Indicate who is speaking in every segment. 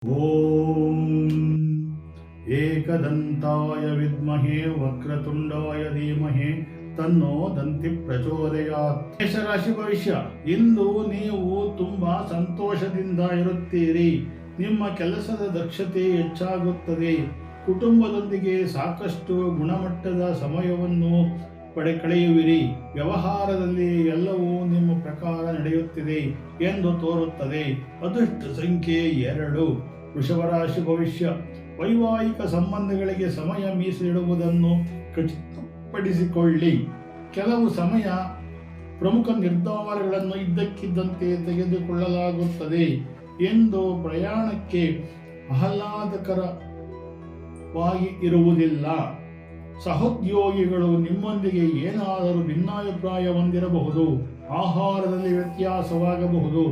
Speaker 1: ಓಂ ಏಕದಂತಾಯ ವಿದ್ಮಹೇ ವಕ್ರತುಂಡಾಯ ಧೀಮಹಿ ತನ್ನೋ ದಂತಿ ಪ್ರಚೋದಯಾತ್. ಮೇಷರಾಶಿ ಭವಿಷ್ಯ. ಇಂದು ನೀವು ತುಂಬಾ ಸಂತೋಷದಿಂದ ಇರುತ್ತೀರಿ. ನಿಮ್ಮ ಕೆಲಸದ ದಕ್ಷತೆ ಹೆಚ್ಚಾಗುತ್ತದೆ. ಕುಟುಂಬದೊಂದಿಗೆ ಸಾಕಷ್ಟು ಗುಣಮಟ್ಟದ ಸಮಯವನ್ನು ಕಳೆಯುವಿರಿ. ವ್ಯವಹಾರದಲ್ಲಿ ಎಲ್ಲವೂ ನಿಮ್ಮ ಪ್ರಕಾರ ನಡೆಯುತ್ತಿದೆ ಎಂದು ತೋರುತ್ತದೆ. ಅದೃಷ್ಟ ಸಂಖ್ಯೆ 2. ವೃಷಭರಾಶಿ ಭವಿಷ್ಯ. ವೈವಾಹಿಕ ಸಂಬಂಧಗಳಿಗೆ ಸಮಯ ಮೀಸಲಿಡುವುದನ್ನು ಖಚಿತಪಡಿಸಿಕೊಳ್ಳಿ. ಕೆಲವು ಸಮಯ ಪ್ರಮುಖ ನಿರ್ಧಾರಗಳನ್ನು ಇದ್ದಕ್ಕಿದ್ದಂತೆ ತೆಗೆದುಕೊಳ್ಳಲಾಗುತ್ತದೆ ಎಂದು ಪ್ರಯಾಣಕ್ಕೆ ಆಹ್ಲಾದಕರವಾಗಿ ಇರುವುದಿಲ್ಲ. ಸಹೋದ್ಯೋಗಿಗಳು ನಿಮ್ಮೊಂದಿಗೆ ಏನಾದರೂ ಭಿನ್ನಾಭಿಪ್ರಾಯ ಹೊಂದಿರಬಹುದು. ಆಹಾರದಲ್ಲಿ ವ್ಯತ್ಯಾಸವಾಗಬಹುದು.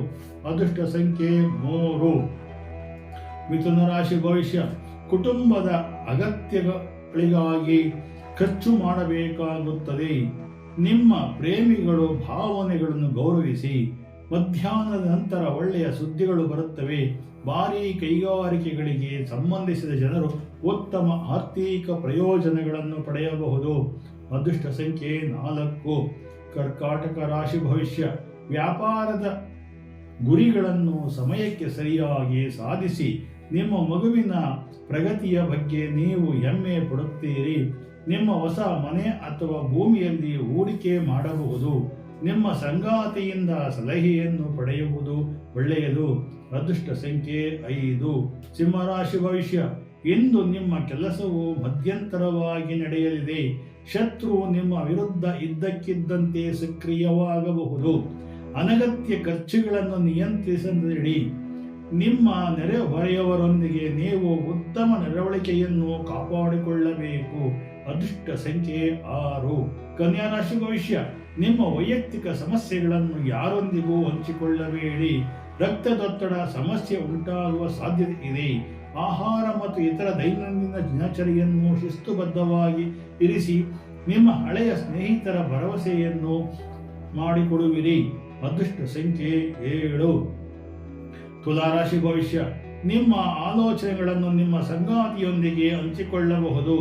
Speaker 1: ಅದೃಷ್ಟ ಸಂಖ್ಯೆ 3. ಮಿಥುನ ರಾಶಿ ಭವಿಷ್ಯ. ಕುಟುಂಬದ ಅಗತ್ಯಗಳಿಗಾಗಿ ಖರ್ಚು ಮಾಡಬೇಕಾಗುತ್ತದೆ. ನಿಮ್ಮ ಪ್ರೇಮಿಗಳು ಭಾವನೆಗಳನ್ನು ಗೌರವಿಸಿ. ಮಧ್ಯಾಹ್ನದ ನಂತರ ಒಳ್ಳೆಯ ಸುದ್ದಿಗಳು ಬರುತ್ತವೆ. ಭಾರೀ ಕೈಗಾರಿಕೆಗಳಿಗೆ ಸಂಬಂಧಿಸಿದ ಜನರು ಉತ್ತಮ ಆರ್ಥಿಕ ಪ್ರಯೋಜನಗಳನ್ನು ಪಡೆಯಬಹುದು. ಅದೃಷ್ಟ ಸಂಖ್ಯೆ 4. ಕರ್ಕಾಟಕ ರಾಶಿ ಭವಿಷ್ಯ. ವ್ಯಾಪಾರದ ಗುರಿಗಳನ್ನು ಸಮಯಕ್ಕೆ ಸರಿಯಾಗಿ ಸಾಧಿಸಿ. ನಿಮ್ಮ ಮಗುವಿನ ಪ್ರಗತಿಯ ಬಗ್ಗೆ ನೀವು ಹೆಮ್ಮೆ ಪಡುತ್ತೀರಿ. ನಿಮ್ಮ ಹೊಸ ಮನೆ ಅಥವಾ ಭೂಮಿಯಲ್ಲಿ ಹೂಡಿಕೆ ಮಾಡಬಹುದು. ನಿಮ್ಮ ಸಂಗಾತಿಯಿಂದ ಸಲಹೆಯನ್ನು ಪಡೆಯುವುದು ಒಳ್ಳೆಯದು. ಅದೃಷ್ಟ ಸಂಖ್ಯೆ 5. ಸಿಂಹರಾಶಿ ಭವಿಷ್ಯ. ಇಂದು ನಿಮ್ಮ ಕೆಲಸವು ಮಧ್ಯಂತರವಾಗಿ ನಡೆಯಲಿದೆ. ಶತ್ರು ನಿಮ್ಮ ವಿರುದ್ಧ ಇದ್ದಕ್ಕಿದ್ದಂತೆ ಸಕ್ರಿಯವಾಗಬಹುದು. ಅನಗತ್ಯ ಖರ್ಚುಗಳನ್ನು ನಿಯಂತ್ರಿಸದಿರಿ. ನಿಮ್ಮ ನೆರೆಹೊರೆಯವರೊಂದಿಗೆ ನೀವು ಉತ್ತಮ ನಡವಳಿಕೆಯನ್ನು ಕಾಪಾಡಿಕೊಳ್ಳಬೇಕು. ಅದೃಷ್ಟ ಸಂಖ್ಯೆ 6. ಕನ್ಯಾ ರಾಶಿ ಭವಿಷ್ಯ. ನಿಮ್ಮ ವೈಯಕ್ತಿಕ ಸಮಸ್ಯೆಗಳನ್ನು ಯಾರೊಂದಿಗೂ ಹಂಚಿಕೊಳ್ಳಬೇಡಿ. ರಕ್ತದೊತ್ತಡ ಸಮಸ್ಯೆ ಉಂಟಾಗುವ ಸಾಧ್ಯತೆ ಇದೆ. ಆಹಾರ ಮತ್ತು ಇತರ ದೈನಂದಿನ ದಿನಚರಿಯನ್ನು ಶಿಸ್ತುಬದ್ಧವಾಗಿ ಇರಿಸಿ. ನಿಮ್ಮ ಹಳೆಯ ಸ್ನೇಹಿತರ ಭರವಸೆಯನ್ನು ಮಾಡಿಕೊಡುವಿರಿ. ಅದೃಷ್ಟ ಸಂಖ್ಯೆ 7. ತುಲಾರಾಶಿ ಭವಿಷ್ಯ. ನಿಮ್ಮ ಆಲೋಚನೆಗಳನ್ನು ನಿಮ್ಮ ಸಂಗಾತಿಯೊಂದಿಗೆ ಹಂಚಿಕೊಳ್ಳಬಹುದು.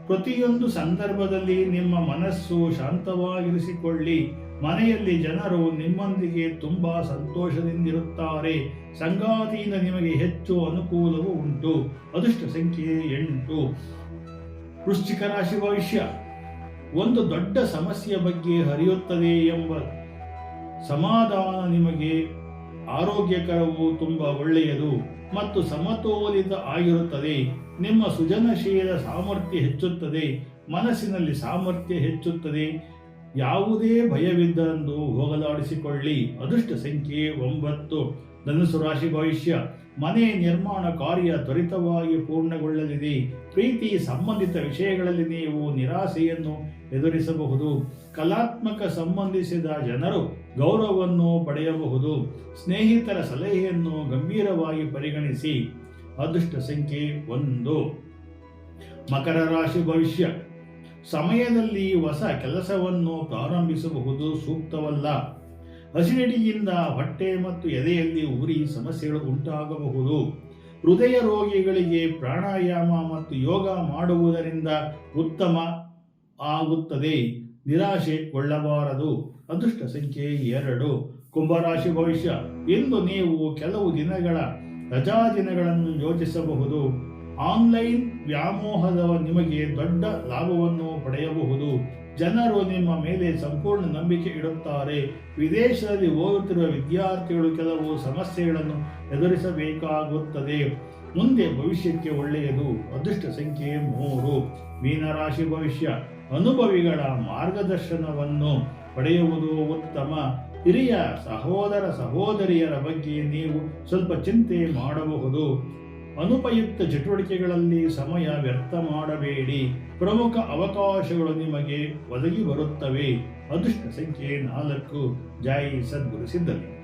Speaker 1: ಪ್ರತಿಯೊಂದು ಸಂದರ್ಭದಲ್ಲಿ ನಿಮ್ಮ ಮನಸ್ಸು ಶಾಂತವಾಗಿರಿಸಿಕೊಳ್ಳಿ. ಮನೆಯಲ್ಲಿ ಜನರು ನಿಮ್ಮೊಂದಿಗೆ ತುಂಬಾ ಸಂತೋಷದಿಂದಿರುತ್ತಾರೆ. ಸಂಗಾತಿಯಿಂದ ನಿಮಗೆ ಹೆಚ್ಚು ಅನುಕೂಲವೂ ಉಂಟು. ಅದೃಷ್ಟ ಸಂಖ್ಯೆ 8. ವೃಶ್ಚಿಕ ರಾಶಿ ಭವಿಷ್ಯ. ಒಂದು ದೊಡ್ಡ ಸಮಸ್ಯೆಯ ಬಗ್ಗೆ ಹರಿಯುತ್ತದೆ ಎಂಬ ಸಮಾಧಾನ ನಿಮಗೆ ಆರೋಗ್ಯಕರವು ತುಂಬಾ ಒಳ್ಳೆಯದು ಮತ್ತು ಸಮತೋಲಿತ ಆಗಿರುತ್ತದೆ. ನಿಮ್ಮ ಸೃಜನಶೀಲ ಸಾಮರ್ಥ್ಯ ಹೆಚ್ಚುತ್ತದೆ. ಮನಸ್ಸಿನಲ್ಲಿ ಸಾಮರ್ಥ್ಯ ಹೆಚ್ಚುತ್ತದೆ. ಯಾವುದೇ ಭಯವಿದ್ದಂದು ಹೋಗಲಾಡಿಸಿಕೊಳ್ಳಿ. ಅದೃಷ್ಟ ಸಂಖ್ಯೆ 9. ಧನುಸು ರಾಶಿ ಭವಿಷ್ಯ. ಮನೆ ನಿರ್ಮಾಣ ಕಾರ್ಯ ತ್ವರಿತವಾಗಿ ಪೂರ್ಣಗೊಳ್ಳಲಿದೆ. ಪ್ರೀತಿ ಸಂಬಂಧಿತ ವಿಷಯಗಳಲ್ಲಿ ನೀವು ನಿರಾಸೆಯನ್ನು ಎದುರಿಸಬಹುದು. ಕಲಾತ್ಮಕ ಸಂಬಂಧಿಸಿದ ಜನರು ಗೌರವವನ್ನು ಪಡೆಯಬಹುದು. ಸ್ನೇಹಿತರ ಸಲಹೆಯನ್ನು ಗಂಭೀರವಾಗಿ ಪರಿಗಣಿಸಿ. ಅದೃಷ್ಟ ಸಂಖ್ಯೆ 1. ಮಕರ ರಾಶಿ ಭವಿಷ್ಯ. ಸಮಯದಲ್ಲಿ ಹೊಸ ಕೆಲಸವನ್ನು ಪ್ರಾರಂಭಿಸಬಹುದು ಸೂಕ್ತವಲ್ಲ. ಅಸಿಡಿಟಿಯಿಂದ ಹೊಟ್ಟೆ ಮತ್ತು ಎದೆಯಲ್ಲಿ ಉರಿ ಸಮಸ್ಯೆಗಳು ಉಂಟಾಗಬಹುದು. ಹೃದಯ ರೋಗಿಗಳಿಗೆ ಪ್ರಾಣಾಯಾಮ ಮತ್ತು ಯೋಗ ಮಾಡುವುದರಿಂದ ಉತ್ತಮ ಆಗುತ್ತದೆ. ನಿರಾಶೆಗೊಳ್ಳಬಾರದು. ಅದೃಷ್ಟ ಸಂಖ್ಯೆ 2. ಕುಂಭರಾಶಿ ಭವಿಷ್ಯ. ಇಂದು ನೀವು ಕೆಲವು ದಿನಗಳ ರಜಾ ದಿನಗಳನ್ನು ಯೋಚಿಸಬಹುದು. ಆನ್ಲೈನ್ ವ್ಯಾಮೋಹದ ನಿಮಗೆ ದೊಡ್ಡ ಲಾಭವನ್ನು ಪಡೆಯಬಹುದು. ಜನರು ನಿಮ್ಮ ಮೇಲೆ ಸಂಪೂರ್ಣ ನಂಬಿಕೆ ಇಡುತ್ತಾರೆ. ವಿದೇಶದಲ್ಲಿ ಓದುತ್ತಿರುವ ವಿದ್ಯಾರ್ಥಿಗಳು ಕೆಲವು ಸಮಸ್ಯೆಗಳನ್ನು ಎದುರಿಸಬೇಕಾಗುತ್ತದೆ. ಮುಂದೆ ಭವಿಷ್ಯಕ್ಕೆ ಒಳ್ಳೆಯದು. ಅದೃಷ್ಟ ಸಂಖ್ಯೆ 3. ಮೀನರಾಶಿ ಭವಿಷ್ಯ. ಅನುಭವಿಗಳ ಮಾರ್ಗದರ್ಶನವನ್ನು ಪಡೆಯುವುದು ಉತ್ತಮ. ಹಿರಿಯ ಸಹೋದರ ಸಹೋದರಿಯರ ಬಗ್ಗೆ ನೀವು ಸ್ವಲ್ಪ ಚಿಂತೆ ಮಾಡಬಹುದು. ಅನುಪಯುಕ್ತ ಚಟುವಟಿಕೆಗಳಲ್ಲಿ ಸಮಯ ವ್ಯರ್ಥ ಮಾಡಬೇಡಿ. ಪ್ರಮುಖ ಅವಕಾಶಗಳು ನಿಮಗೆ ಒದಗಿ ಬರುತ್ತವೆ. ಅದೃಷ್ಟ ಸಂಖ್ಯೆ 4. ಜೈ ಸದ್ಗುರು ಸಿದ್ಧಲಿಂಗ.